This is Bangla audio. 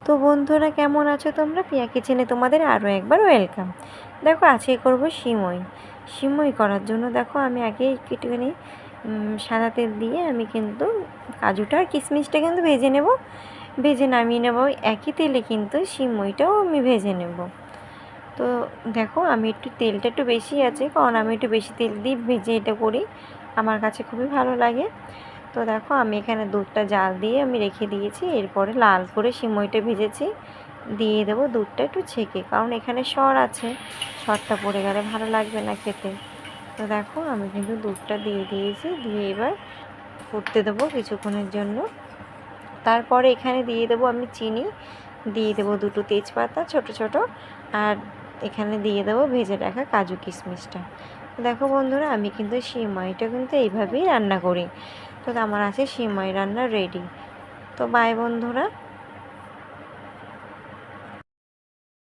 তো বন্ধুরা, কেমন আছো তোমরা? পিয়া কিচেনে তোমাদের আরও একবার ওয়েলকাম। দেখো, আজকে করব সিমই। সিমই করার জন্য দেখো আমি আগে একটুখানি সাদা তেল দিয়ে আমি কিন্তু কাজুটা আর কিশমিশটা কিন্তু ভেজে নেব। ভেজে নামিয়ে নেব। একই তেলে কিন্তু সিমইটাও আমি ভেজে নেব। তো দেখো, আমি তেলটা একটু বেশি আছে, কারণ আমি একটু বেশি তেল দিয়ে ভেজে এটা করি, আমার কাছে খুবই ভালো লাগে। তো দেখো, আমি এখানে দুধটা জাল দিয়ে আমি রেখে দিয়েছি। এরপরে লাল করে সিমইটা ভেজেছি, দিয়ে দেবো দুধটা একটু ছেঁকে, কারণ এখানে সর আছে, সরটা পড়ে গেলে ভালো লাগবে না খেতে। তো দেখো, আমি কিন্তু দুধটা দিয়ে দিয়েছি, দিয়ে এবার ফুটতে দেবো কিছুক্ষণের জন্য। তারপরে এখানে দিয়ে দেবো আমি চিনি, দিয়ে দেবো দুটো তেজপাতা ছোট ছোট, আর এখানে দিয়ে দেবো ভেজে রাখা কাজু কিশমিশটা। দেখো বন্ধুরা, আমি কিন্তু সিমইটা কিন্তু এইভাবেই রান্না করি। তো আমার আছে সিমই রান্না রেডি। তো বাই বন্ধুরা।